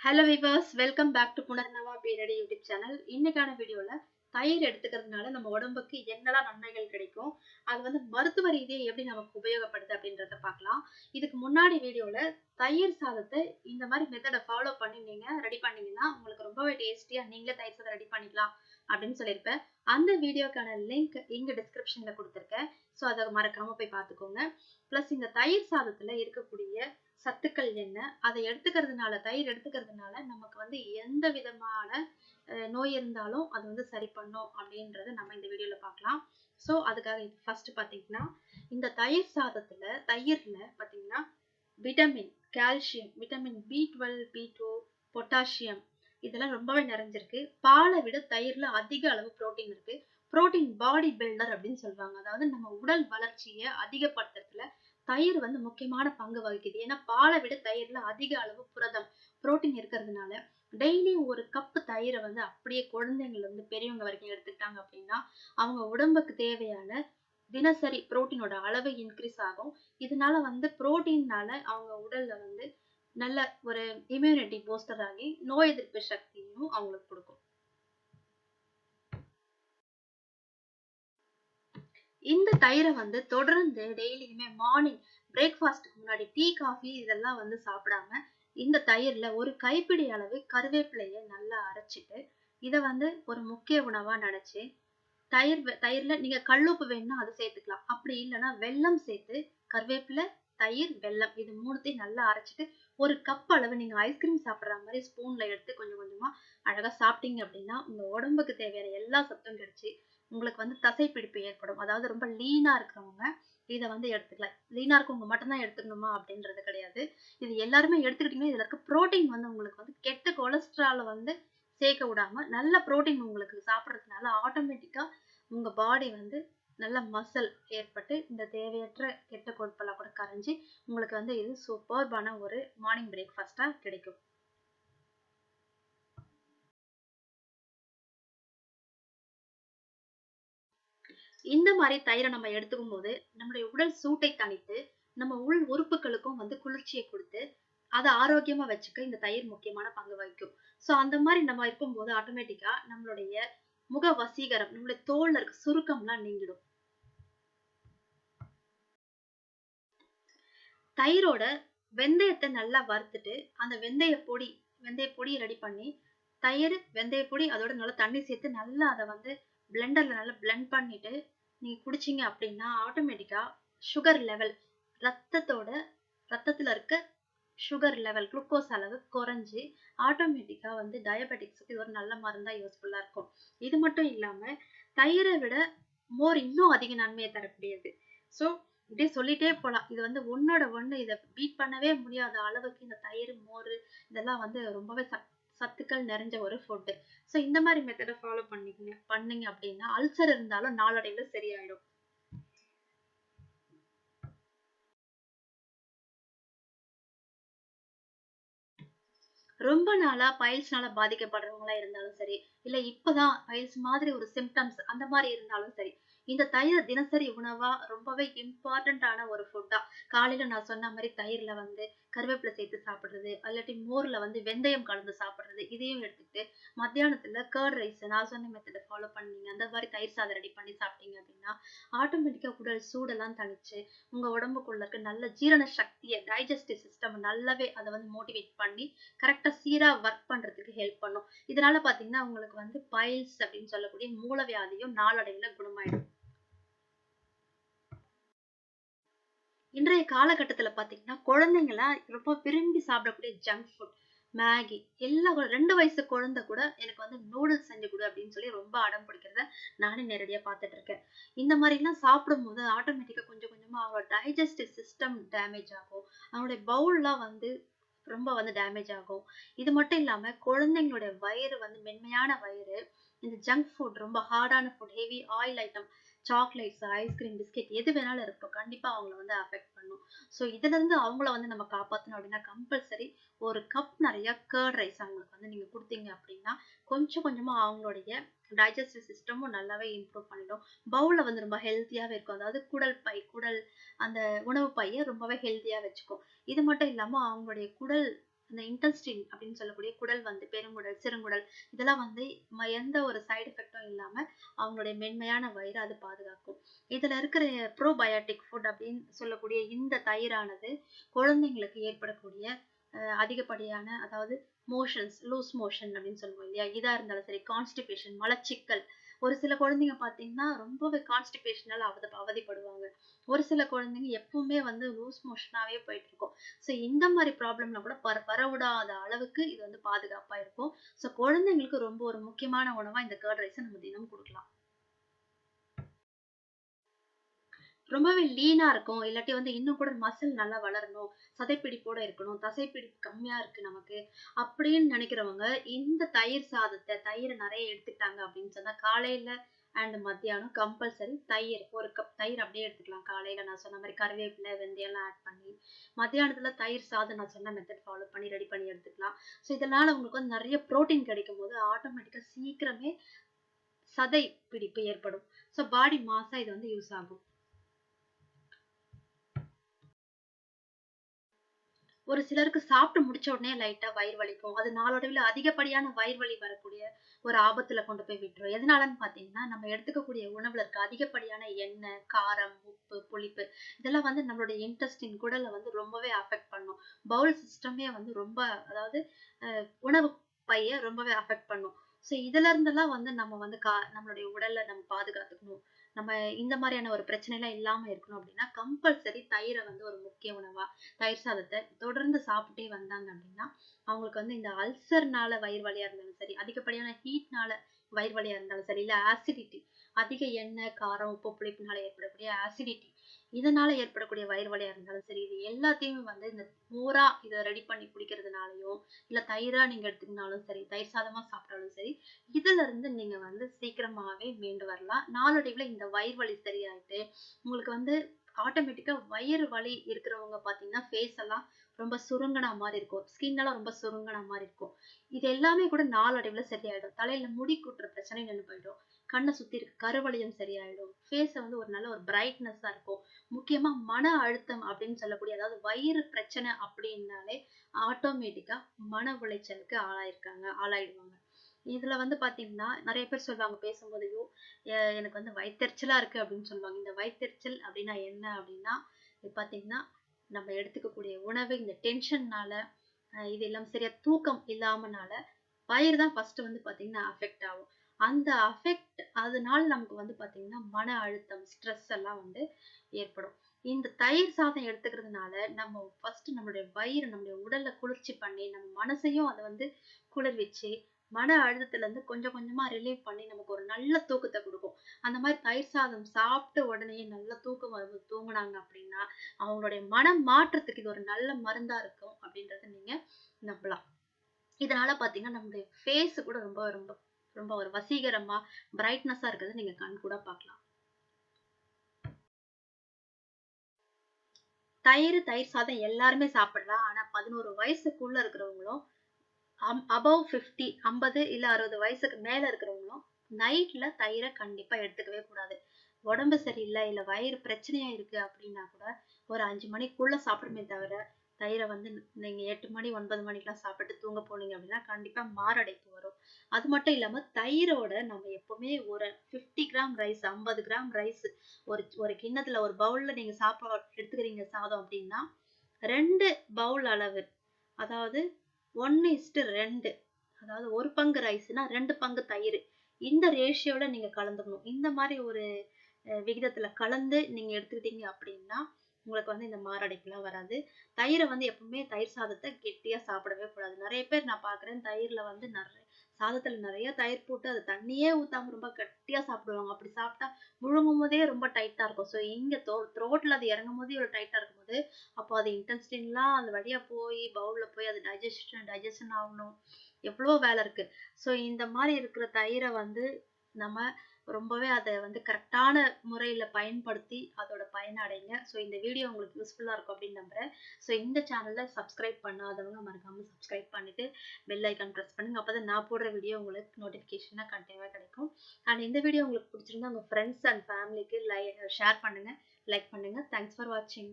Hello viewers, welcome back to PUNARNAVAthenewlife2020 YouTube channel. இன்னைக்கான வீடியோல தயிர் எடுத்துக்கிறதுனால நம்ம உடம்புக்கு என்னெல்லாம் நன்மைகள் கிடைக்கும், அது வந்து மருத்துவ ரீதியா எப்படி நமக்கு உபயோகப்படுது அப்படின்றத பார்க்கலாம். இதுக்கு முன்னாடி வீடியோல தயிர் சாதத்தை இந்த மாதிரி மெத்தடை ஃபாலோ பண்ணி நீங்க ரெடி பண்ணீங்கன்னா உங்களுக்கு ரொம்பவே டேஸ்டியா நீங்களே தயிர் சாதம் ரெடி பண்ணிக்கலாம் அப்படின்னு சொல்லியிருப்பேன். அந்த வீடியோக்கான லிங்க் இங்க டிஸ்கிரிப்ஷன்ல கொடுத்துருக்கேன். ஸோ அதை மறக்காம போய் பார்த்துக்கோங்க. பிளஸ் இந்த தயிர் சாதத்துல இருக்கக்கூடிய சத்துக்கள் என்ன, அதை எடுத்துக்கிறதுனால தயிர் எடுத்துக்கிறதுனால நமக்கு வந்து எந்த விதமான நோய் இருந்தாலும் அது வந்து சரி பண்ணும் அப்படின்றத நம்ம இந்த வீடியோல பார்க்கலாம். ஸோ அதுக்காக ஃபர்ஸ்ட் பார்த்தீங்கன்னா இந்த தயிர் சாதத்துல தயிர்ல பார்த்தீங்கன்னா vitamin, calcium, vitamin B12, B2, potassium இதெல்லாம் ரொம்பவே நிறைஞ்சிருக்கு. பாலை விட தயிர்ல அதிக அளவு புரோட்டீன் இருக்கு. புரோட்டீன் பாடி பில்டர் அப்படின்னு சொல்லுவாங்க. அதாவது நம்ம உடல் வளர்ச்சியை அதிகப்படுத்துறதுல தயிர் வந்து முக்கியமான பங்கு வகிக்குது. ஏன்னா பாலை விட தயிர்ல அதிக அளவு புரதம், புரோட்டீன் இருக்கிறதுனால டெய்லி ஒரு கப்பு தயிரை வந்து அப்படியே குழந்தைங்கள்ல இருந்து பெரியவங்க வரைக்கும் எடுத்துக்கிட்டாங்க அப்படின்னா அவங்க உடம்புக்கு தேவையான தினசரி புரோட்டீனோட அளவு இன்க்ரீஸ் ஆகும். இதனால வந்து புரோட்டீன்னால அவங்க உடல்ல வந்து நல்ல ஒரு இம்யூனிட்டி பூஸ்டர் ஆகி நோய் எதிர்ப்பு சக்தியும் அவங்களுக்கு கொடுக்கும். இந்த தயிரை வந்து தொடர்ந்து டெய்லியுமே மார்னிங் பிரேக்ஃபாஸ்ட்டுக்கு முன்னாடி டீ, காஃபி இதெல்லாம் வந்து சாப்பிடாம இந்த தயிர்ல ஒரு கைப்பிடி அளவு கருவேப்பிலையை நல்லா அரைச்சிட்டு இதை வந்து ஒரு முக்கிய உணவா நினைச்சு தயிர்ல நீங்க கல்லுப்பு வேணும்னா அது சேர்த்துக்கலாம். அப்படி இல்லைன்னா வெல்லம் சேர்த்து கருவேப்பிலை, தயிர், வெல்லம் இது மூணுத்தையும் நல்லா அரைச்சிட்டு ஒரு கப் அளவு நீங்க ஐஸ்கிரீம் சாப்பிட்ற மாதிரி ஸ்பூன்ல எடுத்து கொஞ்சம் கொஞ்சமா அழகா சாப்பிட்டீங்க அப்படின்னா உங்க உடம்புக்கு தேவையான எல்லா சத்தும் கிடைச்சி உங்களுக்கு வந்து தசைப்பிடிப்பு ஏற்படும். அதாவது ரொம்ப லீனா இருக்கிறவங்க இதை வந்து எடுத்துக்கலாம். லீனா இருக்கவங்க மட்டும்தான் எடுத்துக்கணுமா அப்படின்றது கிடையாது. இது எல்லாருமே எடுத்துக்கிட்டீங்கன்னா இதுல இருக்க புரோட்டீன் வந்து உங்களுக்கு வந்து கெட்ட கொலஸ்ட்ரால வந்து சேர்க்க விடாம நல்ல புரோட்டீன் உங்களுக்கு சாப்பிட்றதுனால ஆட்டோமேட்டிக்கா உங்க பாடி வந்து நல்ல மசில் ஏற்பட்டு இந்த தேவையற்ற கெட்ட கொழுப்பெல்லாம் கூட கரைஞ்சி உங்களுக்கு வந்து இது சூப்பர்பான ஒரு மார்னிங் பிரேக்ஃபாஸ்டா கிடைக்கும். இந்த மாதிரி தயிரை நம்ம எடுத்துக்கும் போது நம்மளுடைய உடல் சூட்டை தணித்து நம்ம உள் உறுப்புகளுக்கும் வந்து குளிர்ச்சியை கொடுத்து அதை ஆரோக்கியமா வச்சுக்க இந்த தயிர் முக்கியமான பங்கு வகிக்கும். ஸோ அந்த மாதிரி நம்ம இருக்கும்போது ஆட்டோமேட்டிக்கா நம்மளுடைய முக வசீகரம், நம்மளுடைய தோல்ல இருக்க சுருக்கம்லாம் நீங்கிடும். தயிரோட வெந்தயத்தை நல்லா வறுத்துட்டு அந்த வெந்தய பொடி ரெடி பண்ணி தயிர், வெந்தய பொடி அதோட நல்லா தண்ணி சேர்த்து நல்லா அதை வந்து பிளெண்டர்ல நல்லா பிளெண்ட் பண்ணிட்டு நீங்க குடிச்சீங்க அப்படின்னா ஆட்டோமேட்டிக்கா சுகர் லெவல் ரத்தத்துல இருக்க சுகர் லெவல் குளுக்கோஸ் அளவு குறைஞ்சு ஆட்டோமேட்டிக்கா வந்து டயபெட்டிக்ஸுக்கு இது ஒரு நல்ல மருந்தா யூஸ்ஃபுல்லா இருக்கும். இது மட்டும் இல்லாம தயிரை விட மோர் இன்னும் அதிக நன்மையை தரக்கூடியது. ஸோ இப்படியே சொல்லிட்டே போலாம். இது வந்து ஒன்னோட ஒண்ணு இதை பீட் பண்ணவே முடியாத அளவுக்கு இந்த தயிர், மோர் இதெல்லாம் வந்து ரொம்பவே சத்துக்கள் நிறைஞ்ச ஒரு ஃபுட்டு. ஸோ இந்த மாதிரி மெத்தடை ஃபாலோ பண்ணீங்க அப்படின்னா அல்சர் இருந்தாலும் நாளடைவில் சரியாயிடும். ரொம்ப நாளா பைல்ஸ்னால பாதிக்கப்படுறவங்களா இருந்தாலும் சரி, இல்ல இப்பதான் பைல்ஸ் மாதிரி ஒரு சிம்டம்ஸ் அந்த மாதிரி இருந்தாலும் சரி, இந்த தயிர் தினசரி உணவா ரொம்பவே இம்பார்ட்டன்டான ஒரு ஃபுட்டா காலையில நான் சொன்ன மாதிரி தயிர்ல வந்து கருவேப்பிலை சேர்த்து சாப்பிடுறது, இல்லாட்டி மோர்ல வந்து வெந்தயம் கலந்து சாப்பிடுறது, இதையும் எடுத்துக்கிட்டு மத்தியானத்துல கர்ட் ரைஸ் நான் சொன்ன மெத்தடை ஃபாலோ பண்ணீங்க அந்த மாதிரி தயிர் சாதம் ரெடி பண்ணி சாப்பிட்டீங்க அப்படின்னா ஆட்டோமேட்டிக்கா உடல் சூடெல்லாம் தணிச்சு உங்க உடம்புக்குள்ள இருக்க நல்ல ஜீரண சக்தியை, டைஜஸ்டிவ் சிஸ்டம் நல்லாவே அதை வந்து மோட்டிவேட் பண்ணி கரெக்டா சீரா ஒர்க் பண்றதுக்கு ஹெல்ப் பண்ணும். இதனால பாத்தீங்கன்னா உங்களுக்கு வந்து பைல்ஸ் அப்படின்னு சொல்லக்கூடிய மூலவியாதியும் நாளடைவுல குணமாயிடும். இன்றைய காலகட்டத்துல பாத்தீங்கன்னா குழந்தைங்கலாம் ரொம்ப விரும்பி சாப்பிடக்கூடிய ஜங்க் ஃபுட், மேகி எல்லாம் 2 வயசு குழந்தை கூட எனக்கு வந்து நூடுல்ஸ் செஞ்சு கொடு அப்படின்னு சொல்லி ரொம்ப அடம் பிடிக்கிறத நானே நேரடியா பார்த்துட்டு இருக்கேன். இந்த மாதிரி எல்லாம் சாப்பிடும் போது ஆட்டோமேட்டிக்கா கொஞ்சம் கொஞ்சமா அவங்களோட டைஜஸ்டிவ் சிஸ்டம் டேமேஜ் ஆகும். அவங்களுடைய பவுல்லாம் வந்து ரொம்ப வந்து டேமேஜ் ஆகும். இது மட்டும் இல்லாம குழந்தைங்களுடைய வயிறு வந்து மென்மையான வயிறு இந்த ஜங்க் ஃபுட், ரொம்ப ஹார்டான food, heavy oil item, chocolates, ice cream, biscuit எது வேணாலும் இருக்கட்டும் கண்டிப்பா அவங்கள வந்து அஃபெக்ட் பண்ணும். ஸோ இதுல இருந்து அவங்கள வந்து நம்ம காப்பாற்றணும் அப்படின்னா கம்பல்சரி ஒரு கப் நிறைய கர்ட் ரைஸ் அவங்களுக்கு வந்து நீங்க கொடுத்தீங்க அப்படின்னா கொஞ்சம் கொஞ்சமா அவங்களுடைய டைஜஸ்டிவ் சிஸ்டமும் நல்லாவே இம்ப்ரூவ் பண்ணிடும். பவுல்ல வந்து ரொம்ப ஹெல்த்தியாவே இருக்கும். அதாவது குடல் அந்த உணவு பையை ரொம்பவே ஹெல்த்தியா வச்சுக்கும். இது மட்டும் இல்லாம அவங்களுடைய குடல் அந்த இன்டெஸ்டின் அப்படின்னு சொல்லக்கூடிய குடல் வந்து பெருங்குடல், சிறுங்குடல் இதெல்லாம் வந்து எந்த ஒரு சைடு எஃபெக்டும் இல்லாம அவங்களுடைய மென்மையான வயிறு அது பாதுகாக்கும். இதுல இருக்கிற ப்ரோபயோட்டிக் ஃபுட் அப்படின்னு சொல்லக்கூடிய இந்த தயிரானது குழந்தைங்களுக்கு ஏற்படக்கூடிய அதிகப்படியான அதாவது லூஸ் மோஷன் அப்படின்னு சொல்லுவோம் இல்லையா, இதா இருந்தாலும் சரி, கான்ஸ்டிபேஷன் மலச்சிக்கல். ஒரு சில குழந்தைங்க பாத்தீங்கன்னா ரொம்பவே கான்ஸ்டிபேஷனால அவதிப்படுவாங்க. ஒரு சில குழந்தைங்க எப்பவுமே வந்து லூஸ் மோஷனாவே போயிட்டு இருக்கும். ஸோ இந்த மாதிரி ப்ராப்ளம்ல கூட வரவிடாத அளவுக்கு இது வந்து பாதுகாப்பா இருக்கும். ஸோ குழந்தைங்களுக்கு ரொம்ப ஒரு முக்கியமான உணவா இந்த கர்ட் ரைஸை நம்ம தினமும் கொடுக்கலாம். ரொம்பவே லீனா இருக்கும். இல்லாட்டி வந்து இன்னும் கூட மசில் நல்லா வளரணும், சதைப்பிடிப்போட இருக்கணும், தசைப்பிடிப்பு கம்மியா இருக்கு நமக்கு அப்படின்னு நினைக்கிறவங்க இந்த தயிர் சாதத்தை தயிரை நிறைய எடுத்துக்கிட்டாங்க அப்படின்னு சொன்னா காலையில அண்ட் மத்தியானம் கம்பல்சரி தயிர் 1 கப் தயிர் அப்படியே எடுத்துக்கலாம். காலையில நான் சொன்ன மாதிரி கருவேப்பிலை வெந்தயம் எல்லாம் ஆட் பண்ணி மத்தியானத்துல தயிர் சாதம் நான் சொன்ன மெத்தட் ஃபாலோ பண்ணி ரெடி பண்ணி எடுத்துக்கலாம். ஸோ இதனால உங்களுக்கு வந்து நிறைய புரோட்டீன் கிடைக்கும் போது ஆட்டோமேட்டிக்கா சீக்கிரமே சதை பிடிப்பு ஏற்படும். ஸோ பாடி மாஸா இது வந்து யூஸ் ஆகும். ஒரு சிலருக்கு சாப்பிட்டு முடிச்ச உடனே லைட்டா வயிறு வலிக்கும். அது நாளடைவுல அதிகப்படியான வயிறு வலி வரக்கூடிய ஒரு ஆபத்துல கொண்டு போய் விட்டுரும். எதனாலன்னு பார்த்தீங்கன்னா, நம்ம எடுத்துக்கக்கூடிய உணவுல இருக்க அதிகப்படியான எண்ணெய், காரம், உப்பு, புளிப்பு இதெல்லாம் வந்து நம்மளுடைய இன்டெஸ்டின் குடல வந்து ரொம்பவே அஃபெக்ட் பண்ணும். பவுல் சிஸ்டமே வந்து ரொம்ப அதாவது உணவு பைய ரொம்பவே அஃபெக்ட் பண்ணும். ஸோ இதுல இருந்தெல்லாம் வந்து நம்ம வந்து நம்மளுடைய உடல நம்ம பாதுகாத்துக்கணும். நம்ம இந்த மாதிரியான ஒரு பிரச்சனைலாம் இல்லாம இருக்கணும் அப்படின்னா, கம்பல்சரி தயிர வந்து ஒரு முக்கிய உணவா தயிர் சாதத்தை தொடர்ந்து சாப்பிட்டே வந்தாங்க அப்படின்னா அவங்களுக்கு வந்து இந்த அல்சர்னால வயிறு வலியா இருந்தாலும் சரி, அதிகப்படியான ஹீட்னால வயிறு வலியா இருந்தாலும் சரி, இல்ல ஆசிடிட்டி அதிக எண்ணெய், காரம், உப்பு, புளிப்புனால ஏற்படக்கூடிய ஆசிடிட்டி இதனால ஏற்படக்கூடிய வயிறு வலியா இருந்தாலும் சரி, இது எல்லாத்தையுமே வந்து இந்த மோரா இதை ரெடி பண்ணி குடிக்கிறதுனாலயும் இல்ல தயிரா நீங்க எடுத்துக்கினாலும் சரி, தயிர் சாதமா சாப்பிட்டாலும் சரி, இதுல இருந்து நீங்க வந்து சீக்கிரமாவே மீண்டு வரலாம். நாளடைவுல இந்த வயிறு வலி சரியாயிட்டு உங்களுக்கு வந்து ஆட்டோமேட்டிக்கா வயிறு வலி இருக்கிறவங்க பாத்தீங்கன்னா ஃபேஸ் எல்லாம் ரொம்ப சுருங்கின மாதிரி இருக்கும். ஸ்கின் எல்லாம் ரொம்ப சுருங்கின மாதிரி இருக்கும். இது எல்லாமே கூட நாளடைவுல சரியாயிடும். தலையில முடி கொட்டுற பிரச்சனை நின்னு போயிடும். கண்ணை சுத்தி இருக்க கருவளையம் சரியாயிடும். ஃபேஸ வந்து ஒரு நல்ல ஒரு பிரைட்னஸா இருக்கும். முக்கியமா மன அழுத்தம் அப்படின்னு சொல்லக்கூடிய அதாவது வயிறு பிரச்சனை அப்படின்னாலே ஆட்டோமேட்டிக்கா மன உளைச்சலுக்கு ஆளாயிடுவாங்க. இதுல வந்து பாத்தீங்கன்னா நிறைய பேர் சொல்லுவாங்க பேசும்போது, ஐயோ எனக்கு வந்து வயித்தெரிச்சலா இருக்கு அப்படின்னு சொல்லுவாங்க. இந்த வயித்தெரிச்சல் அப்படின்னா என்ன அப்படின்னா பாத்தீங்கன்னா நம்ம எடுத்துக்கக்கூடிய உணவு இந்த டென்ஷன்னால இது எல்லாம் சரியா தூக்கம் இல்லாமனால வயிறு தான் ஃபர்ஸ்ட் வந்து பாத்தீங்கன்னா அஃபெக்ட் ஆகும். அந்த அஃபெக்ட் அதனால நமக்கு வந்து பாத்தீங்கன்னா மன அழுத்தம், ஸ்ட்ரெஸ் எல்லாம் வந்து ஏற்படும். இந்த தயிர் சாதம் எடுத்துக்கிறதுனால நம்ம ஃபர்ஸ்ட் நம்மளுடைய வயிறு நம்மளுடைய உடல்ல குளிர்ச்சி பண்ணி நம்ம மனசையும் அதை வந்து குளிர்விச்சு மன அழுத்தத்துல இருந்து கொஞ்சம் கொஞ்சமா ரிலீவ் பண்ணி நமக்கு ஒரு நல்ல தூக்கத்தை கொடுக்கும். அந்த மாதிரி தயிர் சாதம் சாப்பிட்ட உடனே நல்ல தூக்கம் வரும்போது தூங்குனாங்க அப்படின்னா அவங்களுடைய மனம் மாற்றத்துக்கு இது ஒரு நல்ல மருந்தா இருக்கும் அப்படின்றத நீங்க நம்பலாம். இதனால பாத்தீங்கன்னா நம்முடைய ஃபேஸ் கூட ரொம்ப ரொம்ப ரொம்ப ஒரு வசீகரமா பிரைட்னஸா இருக்கிறத நீங்க கண்கூடா பார்க்கலாம். தயிர் சாதம் எல்லாருமே சாப்பிடலாம். ஆனா 11 வயசுக்குள்ள இருக்கிறவங்களும் அபவ் 50 இல்ல 60 வயசுக்கு மேல இருக்கிறவங்களும் நைட்ல தயிரை கண்டிப்பா எடுத்துக்கவே கூடாது. உடம்பு சரியில்லை இல்ல வயிறு பிரச்சனையா இருக்கு அப்படின்னா கூட ஒரு 5 மணிக்குள்ள சாப்பிடுமே தவிர தயிரை வந்து நீங்க 8 மணி 9 மணிக்கெல்லாம் சாப்பிட்டு தூங்க போனீங்க அப்படின்னா கண்டிப்பா மாரடைப்பு வரும். அது மட்டும் இல்லாம தயிரோட நம்ம எப்பவுமே ஒரு 50 கிராம் ரைஸ் 50 கிராம் ரைஸ் ஒரு ஒரு கிண்ணத்துல ஒரு பவுல்ல நீங்க சாப்பாடு எடுத்துக்கிறீங்க சாதம் அப்படின்னா 2 பவுல் அளவு அதாவது 1:2 அதாவது ஒரு பங்கு ரைஸ்னா 2 பங்கு தயிர் இந்த ரேஷியோல நீங்க கலந்துக்கணும். இந்த மாதிரி ஒரு விகிதத்துல கலந்து நீங்க எடுத்துக்கிட்டீங்க அப்படின்னா உங்களுக்கு வந்து இந்த மாரடைப்புலாம் வராது. தயிரை வந்து எப்பவுமே தயிர் சாதத்தை கெட்டியா சாப்பிடவே கூடாது. நிறைய பேர் நான் பார்க்கிறேன் தயிர்ல வந்து சாதத்துல நிறைய தயிர் போட்டு அது தண்ணியே ஊத்தாம ரொம்ப கெட்டியா சாப்பிடுவாங்க. அப்படி சாப்பிட்டா முழுங்கும் போதே ரொம்ப டைட்டா இருக்கும். ஸோ இங்க த்ரோட்ல அது இறங்கும் போதே ஒரு டைட்டா இருக்கும்போது அப்போ அது இன்டெஸ்டின்லாம் அந்த வழியா போய் பவுல்ல போய் அது டைஜஷன் ஆகணும். எவ்வளோ வேலை இருக்கு. ஸோ இந்த மாதிரி இருக்கிற தயிரை வந்து நம்ம ரொம்பவே அதை வந்து கரெக்டான முறையில பயன்படுத்தி அதோட பயனை அடைங்க. ஸோ இந்த வீடியோ உங்களுக்கு யூஸ்ஃபுல்லா இருக்கும் அப்படின்னு நம்புறேன். ஸோ இந்த சேனலை சப்ஸ்கிரைப் பண்ணாதவங்க மறக்காம சப்ஸ்கிரைப் பண்ணிட்டு பெல் ஐக்கான் ப்ரெஸ் பண்ணுங்க. அப்பதான் நான் போடுற வீடியோ உங்களுக்கு நோட்டிஃபிகேஷனா கண்டினியூவா கிடைக்கும். அண்ட் இந்த வீடியோ உங்களுக்கு பிடிச்சிருந்தா உங்க ஃப்ரெண்ட்ஸ் அண்ட் ஃபேமிலிக்கு ஷேர் பண்ணுங்க, லைக் பண்ணுங்க. தேங்க்ஸ் ஃபார் வாட்சிங்.